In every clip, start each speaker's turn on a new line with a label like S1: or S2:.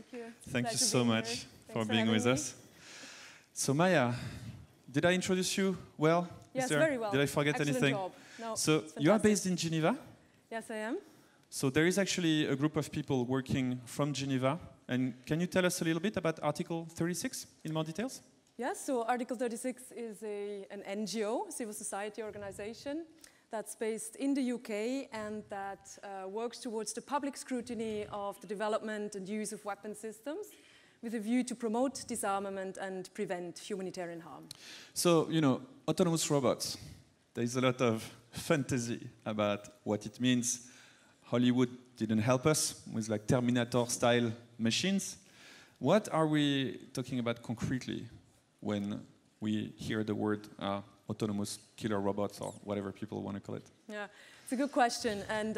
S1: Thank you.
S2: Thank you so much for being with us. So Maya, did I introduce you well?
S1: Yes, very well.
S2: Did I forget
S1: Excellent
S2: anything?
S1: Job. No,
S2: so you are based in Geneva?
S1: Yes, I am.
S2: So there is actually a group of people working from Geneva. And can you tell us a little bit about Article 36 in more details?
S1: Yes, so Article 36 is an NGO, civil society organization, that's based in the UK and that works towards the public scrutiny of the development and use of weapon systems with a view to promote disarmament and prevent humanitarian harm.
S2: So, you know, autonomous robots, there is a lot of fantasy about what it means. Hollywood didn't help us with like Terminator-style machines. What are we talking about concretely when we hear the word autonomous killer robots or whatever people want to call it?
S1: Yeah, it's a good question, and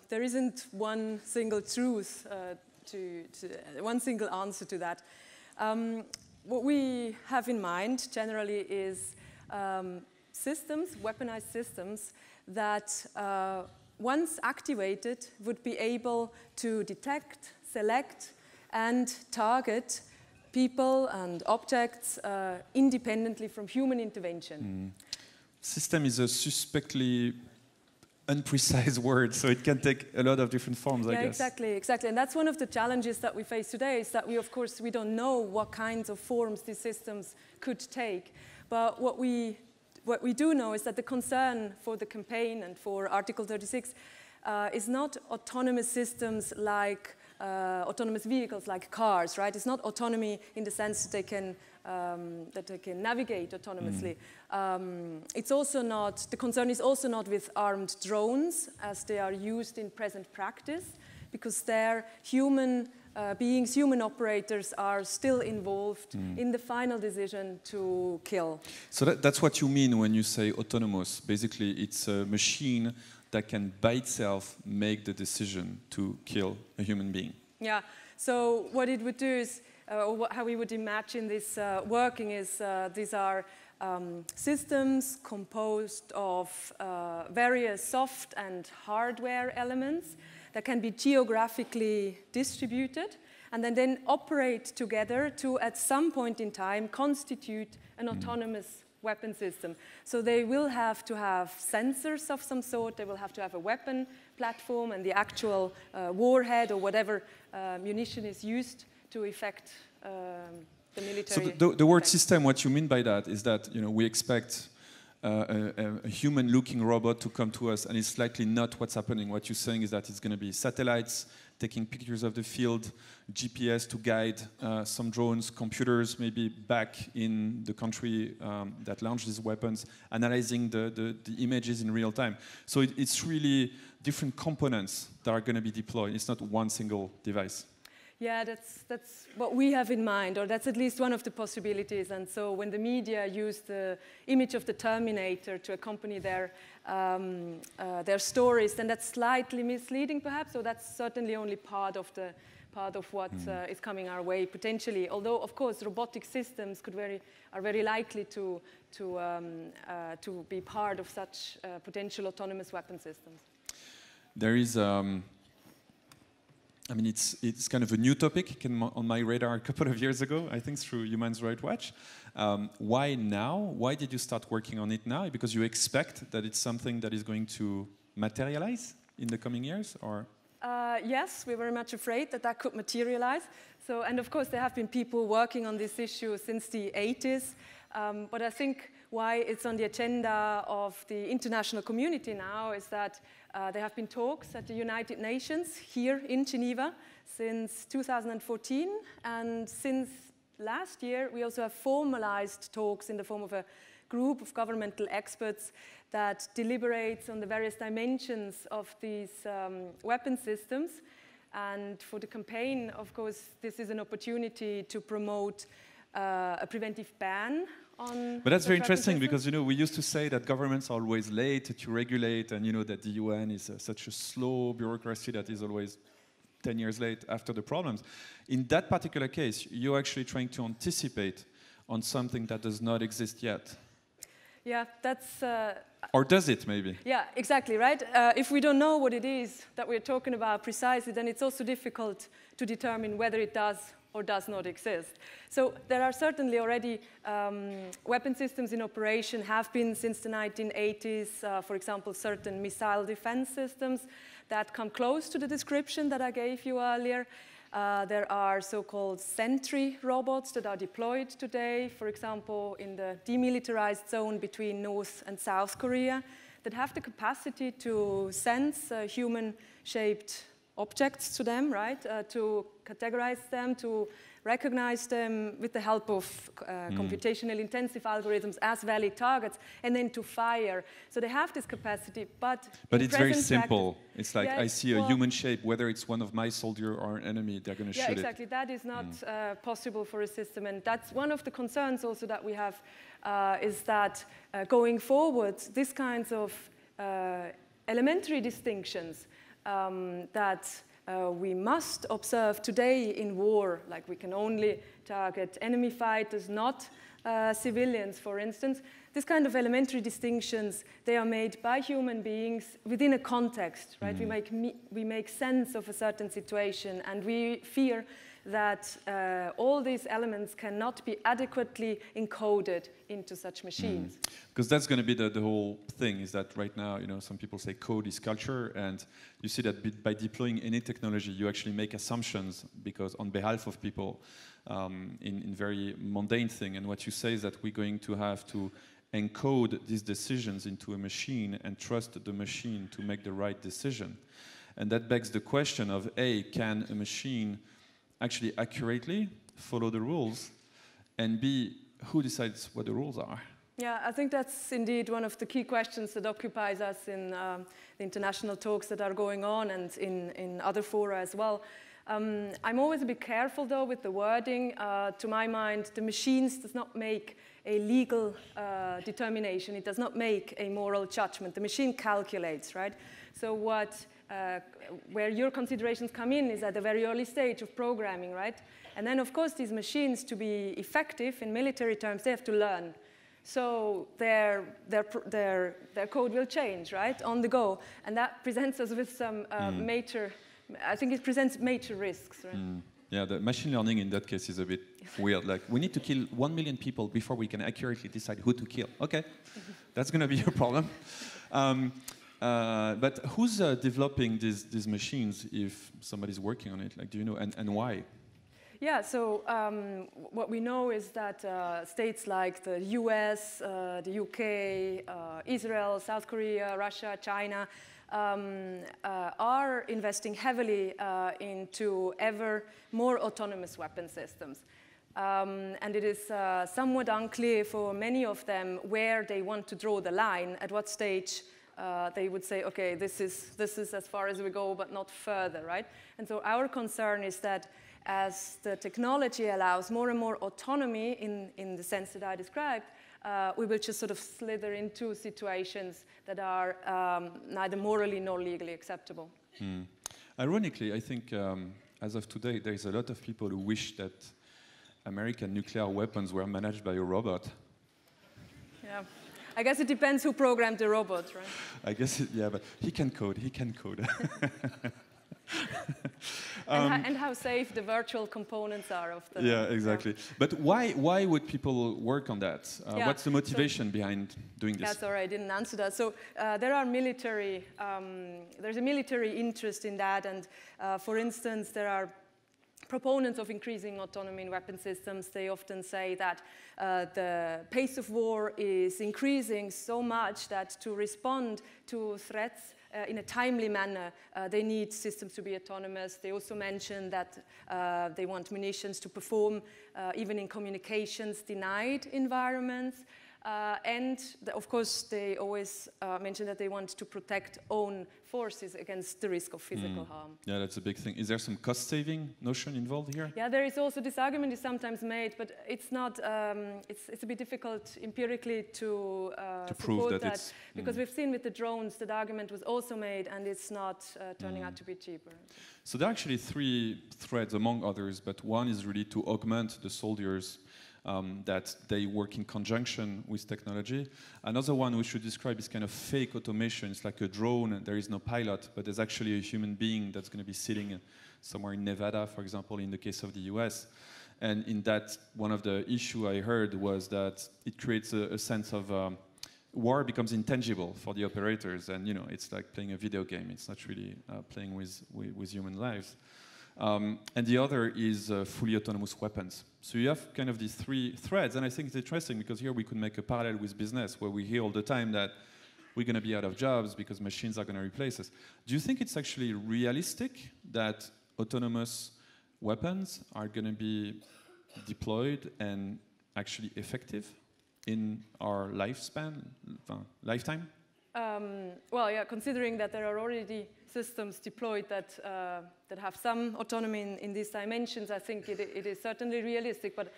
S1: there isn't one single truth, one single answer to that. What we have in mind generally is systems, weaponized systems, that once activated would be able to detect, select, and target people and objects independently from human intervention.
S2: System is a suspectly unprecise word, so it can take a lot of different forms, I guess.
S1: Exactly. And that's one of the challenges that we face today, is that of course, we don't know what kinds of forms these systems could take. But what we do know is that the concern for the campaign and for Article 36 is not autonomous systems like autonomous vehicles like cars, right? It's not autonomy in the sense that they can navigate autonomously. It's also not, the concern is also not with armed drones as they are used in present practice, because their human beings, human operators are still involved in the final decision to kill.
S2: So that's what you mean when you say autonomous. Basically, it's a machine that can by itself make the decision to kill a human being.
S1: Yeah, so what it would do is, how we would imagine this working is, these are systems composed of various soft and hardware elements that can be geographically distributed and then operate together to, at some point in time, constitute an autonomous weapon system. So they will have to have sensors of some sort, they will have to have a weapon platform and the actual warhead or whatever munition is used to effect the military.
S2: So the word system, what you mean by that is that, you know, we expect a human-looking robot to come to us, and it's likely not what's happening. What you're saying is that it's going to be satellites taking pictures of the field, GPS to guide some drones, computers maybe back in the country that launched these weapons, analyzing the images in real time. So it's really different components that are going to be deployed. It's not one single device.
S1: Yeah, that's what we have in mind, or that's at least one of the possibilities. And so when the media use the image of the Terminator to accompany their stories, then that's slightly misleading, perhaps. So that's certainly only part of what is coming our way potentially. Although, of course, robotic systems are very likely to be part of such potential autonomous weapon systems.
S2: There is. I mean, it's kind of a new topic. It came on my radar a couple of years ago, I think, through Human Rights Watch. Why now? Why did you start working on it now? Because you expect that it's something that is going to materialize in the coming years, or?
S1: Yes, we're very much afraid that could materialize. So, and of course, there have been people working on this issue since the 80s. But I think why it's on the agenda of the international community now is that there have been talks at the United Nations here in Geneva since 2014, and since last year we also have formalized talks in the form of a group of governmental experts that deliberates on the various dimensions of these weapon systems. And for the campaign, of course, this is an opportunity to promote a preventive ban.
S2: But that's very interesting because, you know, we used to say that governments are always late to regulate, and, you know, that the UN is such a slow bureaucracy that is always 10 years late after the problems. In that particular case, you're actually trying to anticipate on something that does not exist yet.
S1: Yeah, that's...
S2: or does it, maybe?
S1: Yeah, exactly, right? If we don't know what it is that we're talking about precisely, then it's also difficult to determine whether it does or does not exist. So there are certainly already weapon systems in operation, have been since the 1980s, for example, certain missile defense systems that come close to the description that I gave you earlier. There are so-called sentry robots that are deployed today, for example, in the demilitarized zone between North and South Korea, that have the capacity to sense human-shaped objects to them, right? To categorize them, to recognize them with the help of computational intensive algorithms as valid targets, and then to fire. So they have this capacity, but
S2: it's very simple. It's like,
S1: yeah,
S2: I see a human shape, whether it's one of my soldier or an enemy, they're going to shoot it.
S1: Yeah, exactly. That is not possible for a system, and that's one of the concerns also that we have, is that going forward, these kinds of elementary distinctions that we must observe today in war, like we can only target enemy fighters, not civilians, for instance. This kind of elementary distinctions, they are made by human beings within a context, right? We make sense of a certain situation, and we fear that all these elements cannot be adequately encoded into such machines.
S2: Because that's going to be the whole thing, is that right now, you know, some people say code is culture, and you see that by deploying any technology, you actually make assumptions, because on behalf of people, in very mundane thing, and what you say is that we're going to have to encode these decisions into a machine and trust the machine to make the right decision. And that begs the question of, A, can a machine actually accurately follow the rules, and B, who decides what the rules are?
S1: Yeah, I think that's indeed one of the key questions that occupies us in the international talks that are going on, and in other fora as well. I'm always a bit careful, though, with the wording. To my mind, the machines does not make a legal determination. It does not make a moral judgment. The machine calculates, right? So where your considerations come in is at the very early stage of programming, right? And then, of course, these machines, to be effective in military terms, they have to learn. So their code will change, right, on the go. And that presents us with some major, I think it presents major risks, right?
S2: Yeah, the machine learning in that case is a bit weird. Like, we need to kill 1 million people before we can accurately decide who to kill. Okay, that's going to be your problem. But who's developing these machines if somebody's working on it? Like, do you know, and why?
S1: Yeah, so what we know is that states like the US, the UK, Israel, South Korea, Russia, China are investing heavily into ever more autonomous weapon systems. And it is somewhat unclear for many of them where they want to draw the line, at what stage they would say, okay, this is as far as we go, but not further, right? And so our concern is that as the technology allows more and more autonomy in the sense that I described, we will just sort of slither into situations that are neither morally nor legally acceptable.
S2: Ironically, I think as of today, there is a lot of people who wish that American nuclear weapons were managed by a robot.
S1: Yeah. I guess it depends who programmed the robot, right?
S2: I guess, yeah, but he can code, he can code.
S1: And how safe the virtual components are of the...
S2: Yeah, exactly. But why would people work on that? What's the motivation behind doing this?
S1: Yeah, sorry, I didn't answer that. So there are military, there's a military interest in that, and for instance, there are proponents of increasing autonomy in weapon systems. They often say that the pace of war is increasing so much that to respond to threats in a timely manner, they need systems to be autonomous. They also mention that they want munitions to perform even in communications denied environments. And of course, they always mention that they want to protect own forces against the risk of physical harm.
S2: Yeah, that's a big thing. Is there some cost-saving notion involved here?
S1: Yeah, there is also, this argument is sometimes made, but it's not, it's a bit difficult empirically to
S2: prove that
S1: it's... Because we've seen with the drones that argument was also made, and it's not turning out to be cheaper.
S2: So there are actually 3 threads among others, but one is really to augment the soldiers' that they work in conjunction with technology. Another one we should describe is kind of fake automation. It's like a drone, and there is no pilot, but there's actually a human being that's going to be sitting somewhere in Nevada, for example, in the case of the US. And in that, one of the issue I heard was that it creates a sense of war becomes intangible for the operators, and it's like playing a video game. It's not really playing with human lives. And the other is fully autonomous weapons. So you have kind of these three threads, and I think it's interesting because here we could make a parallel with business, where we hear all the time that we're going to be out of jobs because machines are going to replace us. Do you think it's actually realistic that autonomous weapons are going to be deployed and actually effective in our lifetime?
S1: Well, yeah, considering that there are already systems deployed that have some autonomy in these dimensions, I think it is certainly realistic. But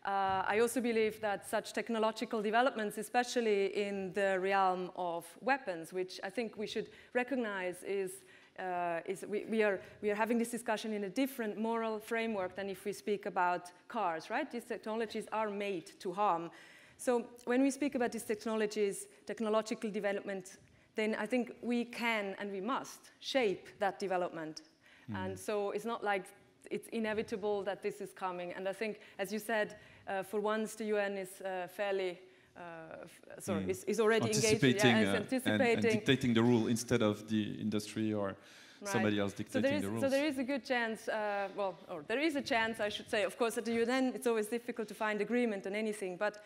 S1: I also believe that such technological developments, especially in the realm of weapons, which I think we should recognize we are having this discussion in a different moral framework than if we speak about cars, right? These technologies are made to harm. So when we speak about these technologies, technological development, then I think we can and we must shape that development. And so it's not like it's inevitable that this is coming. And I think, as you said, for once the UN is fairly is already
S2: anticipating,
S1: anticipating
S2: and dictating the rule instead of the industry or somebody else dictating the rules.
S1: So there is a good chance, or there is a chance, I should say. Of course, at the UN, it's always difficult to find agreement on anything, but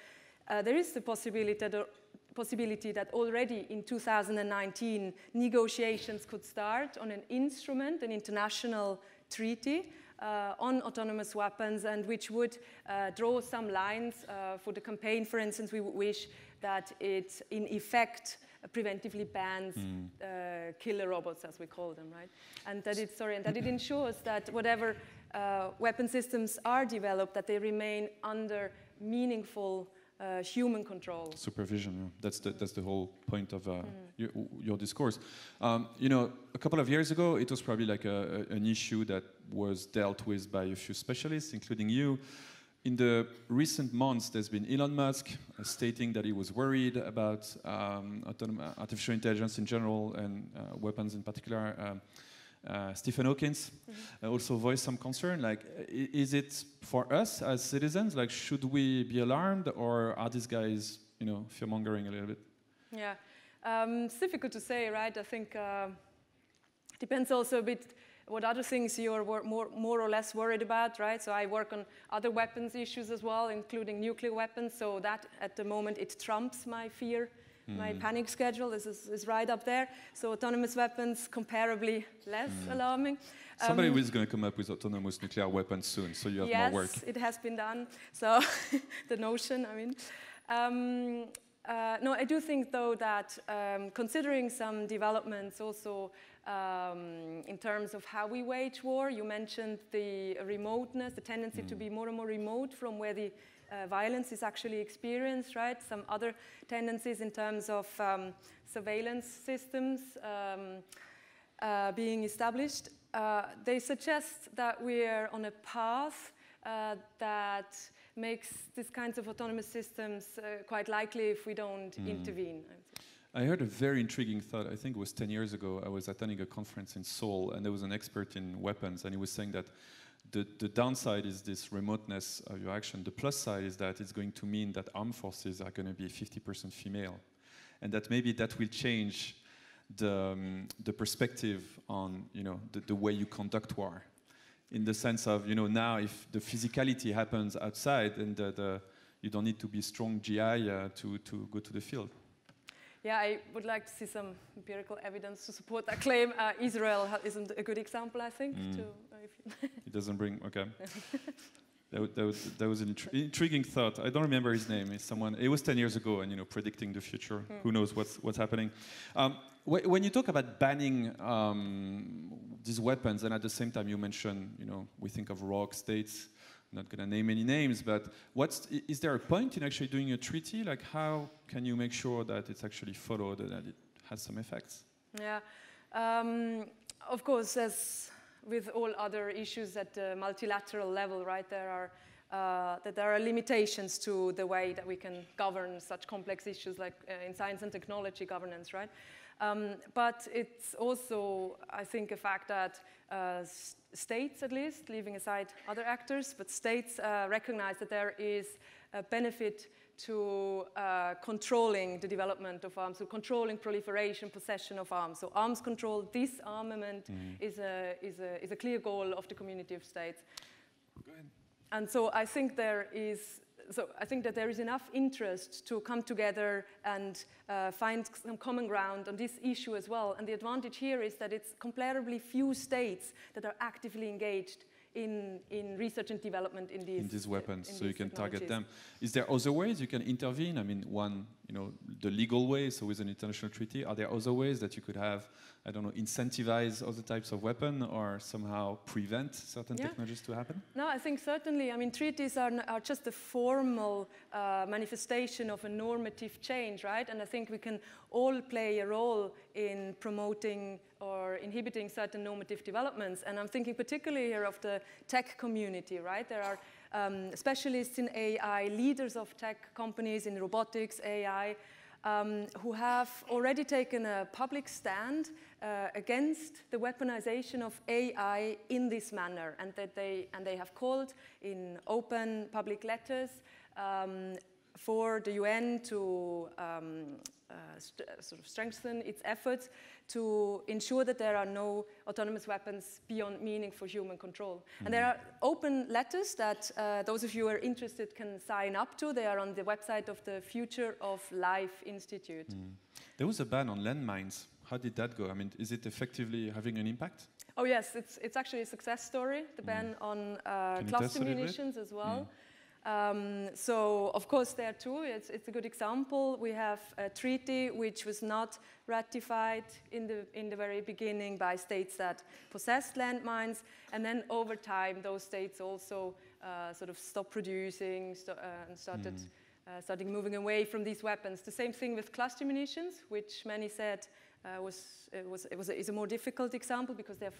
S1: there is the possibility that already in 2019 negotiations could start on an instrument, an international treaty on autonomous weapons, and which would draw some lines for the campaign. For instance, we would wish that it, in effect, preventively bans killer robots, as we call them, right? And that it ensures that whatever weapon systems are developed, that they remain under meaningful human control.
S2: Supervision, yeah. That's the whole point of your discourse. A couple of years ago, it was probably like an issue that was dealt with by a few specialists, including you. In the recent months, there's been Elon Musk stating that he was worried about artificial intelligence in general and weapons in particular. Stephen Hawking also voiced some concern. Like, is it for us as citizens? Like, should we be alarmed, or are these guys, fear-mongering a little bit?
S1: Yeah, it's difficult to say, right? I think depends also a bit what other things you're more or less worried about, right? So I work on other weapons issues as well, including nuclear weapons. So that, at the moment, it trumps my fear. My panic schedule is right up there. So autonomous weapons, comparably less alarming.
S2: Somebody is going to come up with autonomous nuclear weapons soon, so you have more work.
S1: Yes, it has been done. So the notion, I mean. No, I do think, though, that considering some developments also in terms of how we wage war, you mentioned the remoteness, the tendency to be more and more remote from where the violence is actually experienced, right? Some other tendencies in terms of surveillance systems being established. They suggest that we are on a path that makes these kinds of autonomous systems quite likely if we don't intervene.
S2: I heard a very intriguing thought. I think it was 10 years ago. I was attending a conference in Seoul, and there was an expert in weapons, and he was saying that the downside is this remoteness of your action. The plus side is that it's going to mean that armed forces are going to be 50% female, and that maybe that will change the perspective on the way you conduct war, in the sense of now if the physicality happens outside, and you don't need to be strong GI to go to the field.
S1: Yeah, I would like to see some empirical evidence to support that claim. Israel isn't a good example, I think.
S2: It doesn't bring, okay. That was an intriguing thought. I don't remember his name. It's someone. It was 10 years ago, and predicting the future. Who knows what's happening? When you talk about banning these weapons, and at the same time you mention, we think of rogue states. I'm not going to name any names, but is there a point in actually doing a treaty? Like, how can you make sure that it's actually followed and that it has some effects?
S1: Yeah, of course, as with all other issues at the multilateral level, right, there are that there are limitations to the way that we can govern such complex issues like in science and technology governance, right? But it's also, I think, a fact that states, at least, leaving aside other actors, but states recognize that there is a benefit to controlling the development of arms, so controlling proliferation, possession of arms. So arms control, disarmament is a clear goal of the community of states.
S2: Go ahead.
S1: And so I think that there is enough interest to come together and find some common ground on this issue as well. And the advantage here is that it's comparably few states that are actively engaged in research and development in these
S2: weapons, so you can target them. Is there other ways you can intervene? I mean, one, the legal way, so with an international treaty. Are there other ways that you could have, I don't know, incentivize other types of weapon or somehow prevent certain technologies to happen?
S1: No, I think certainly. I mean, treaties are just a formal manifestation of a normative change, right? And I think we can all play a role in promoting or inhibiting certain normative developments. And I'm thinking particularly here of the tech community, right? There are specialists in AI, leaders of tech companies in robotics, AI, who have already taken a public stand against the weaponization of AI in this manner, and they have called in open public letters for the UN to sort of strengthen its efforts to ensure that there are no autonomous weapons beyond meaning for human control. And there are open letters that those of you who are interested can sign up to. They are on the website of the Future of Life Institute.
S2: There was a ban on landmines. How did that go? I mean, is it effectively having an impact?
S1: Oh yes, it's actually a success story, the ban on cluster munitions as well. So, of course, there too, it's a good example. We have a treaty which was not ratified in the very beginning by states that possessed landmines, and then over time, those states also sort of stopped producing and started moving away from these weapons. The same thing with cluster munitions, which many said is a more difficult example because they have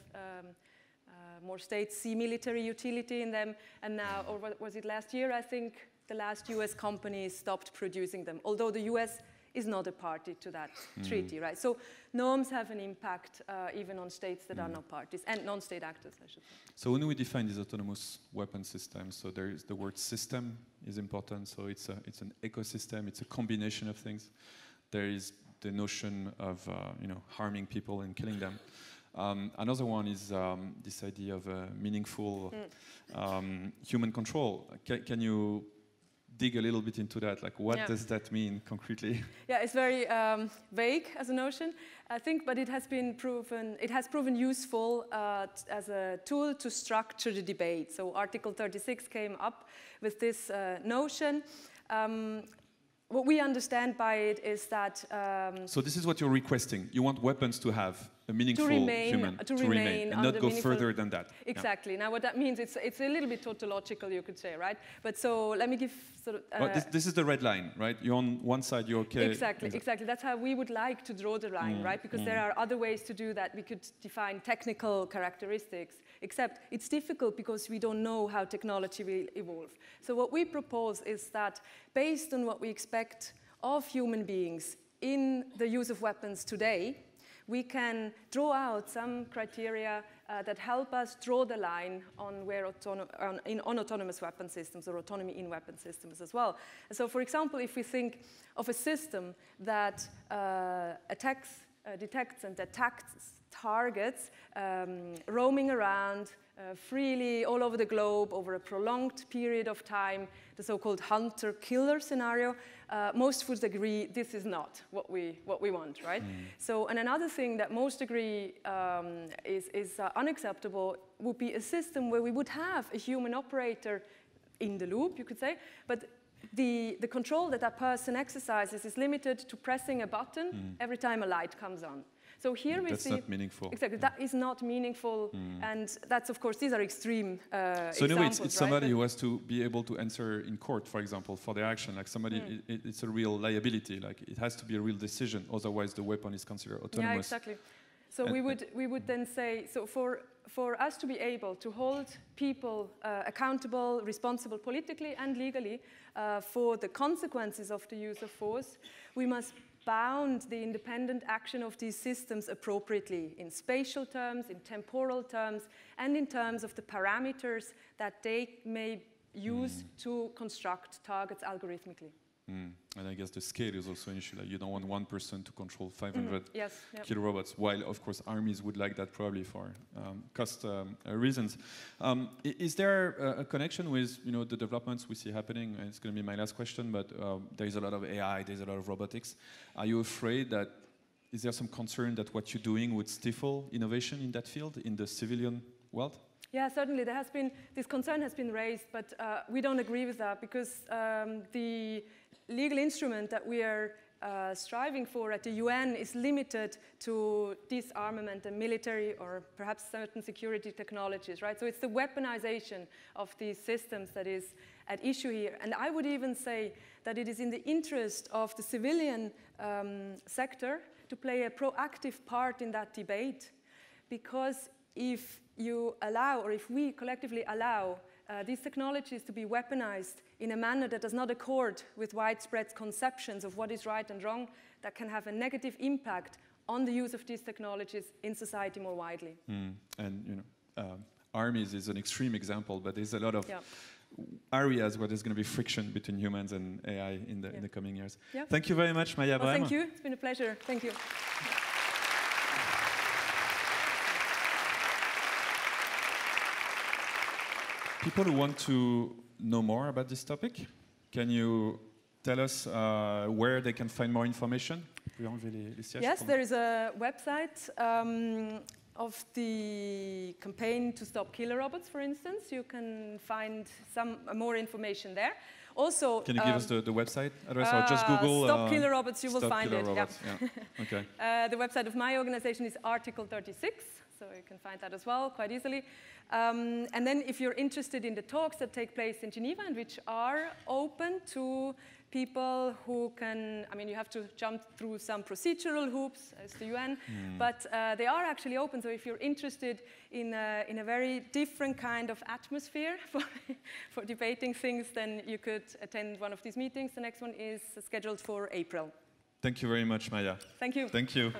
S1: more states see military utility in them, and now, or was it last year, I think, the last US companies stopped producing them, although the US is not a party to that treaty, right? So norms have an impact even on states that are not parties, and non-state actors, I should say.
S2: So when we define these autonomous weapon systems, so there is the word system is important, so it's an ecosystem, it's a combination of things. There is the notion of harming people and killing them. Another one is this idea of meaningful human control. Can you dig a little bit into that? Like, what does that mean concretely? Yeah,
S1: it's very vague as a notion, I think, but it has proven useful as a tool to structure the debate. So Article 36 came up with this notion. What we understand by it is that...
S2: so this is what you're requesting. You want weapons to have a meaningful human, to remain and not go further than that.
S1: Exactly. Now what that means, it's a little bit tautological, you could say, right? But so let me give sort of...
S2: well, this is the red line, right? You're on one side, you're okay.
S1: Exactly. That's how we would like to draw the line, right? Because there are other ways to do that. We could define technical characteristics, except it's difficult because we don't know how technology will evolve. So what we propose is that based on what we expect of human beings in the use of weapons today, we can draw out some criteria that help us draw the line on where on autonomous weapon systems or autonomy in weapon systems as well. And so, for example, if we think of a system that detects and attacks targets roaming around freely all over the globe over a prolonged period of time, the so-called hunter-killer scenario, most would agree this is not what we want, right? So, and another thing that most agree is unacceptable would be a system where we would have a human operator in the loop, you could say, but the control that person exercises is limited to pressing a button every time a light comes on. So here we see...
S2: That's not meaningful.
S1: Exactly, that is not meaningful, and that's, of course, these are extreme
S2: so in a way, it's somebody who has to be able to answer in court, for example, for their action. Like somebody, it's a real liability. Like it has to be a real decision, otherwise the weapon is considered autonomous.
S1: Yeah, exactly. So we would then say, so for for us to be able to hold people accountable, responsible politically and legally for the consequences of the use of force, we must bound the independent action of these systems appropriately in spatial terms, in temporal terms, and in terms of the parameters that they may use to construct targets algorithmically.
S2: And I guess the scale is also an issue. Like you don't want one person to control 500 kilo robots, while of course armies would like that probably for cost reasons. Is there a connection with the developments we see happening? It's going to be my last question, but there is a lot of AI, there's a lot of robotics. Are you afraid that, is there some concern that what you're doing would stifle innovation in that field, in the civilian world?
S1: Yeah, certainly there has been, this concern has been raised, but we don't agree with that because the legal instrument that we are striving for at the UN is limited to disarmament and military or perhaps certain security technologies, right? So it's the weaponization of these systems that is at issue here. And I would even say that it is in the interest of the civilian sector to play a proactive part in that debate, because if you allow, or if we collectively allow these technologies to be weaponized in a manner that does not accord with widespread conceptions of what is right and wrong, that can have a negative impact on the use of these technologies in society more widely.
S2: And armies is an extreme example, but there's a lot of areas where there's going to be friction between humans and AI in the coming years. Thank you very much, Maya Brehm.
S1: Thank you. It's been a pleasure. Thank you.
S2: People who want to know more about this topic, can you tell us where they can find more information?
S1: Yes, there is a website of the campaign to stop killer robots, for instance. You can find some more information there. Also,
S2: can you give us the website address, or just Google
S1: Stop Killer Robots? You will find it.
S2: Robots. Yeah. Okay.
S1: The website of my organization is Article 36, so you can find that as well quite easily. And then, if you're interested in the talks that take place in Geneva and which are open to people who can, I mean, you have to jump through some procedural hoops as the UN, but they are actually open. So if you're interested in a very different kind of atmosphere for debating things, then you could attend one of these meetings. The next one is scheduled for April.
S2: Thank you very much, Maya.
S1: Thank you.
S2: Thank you.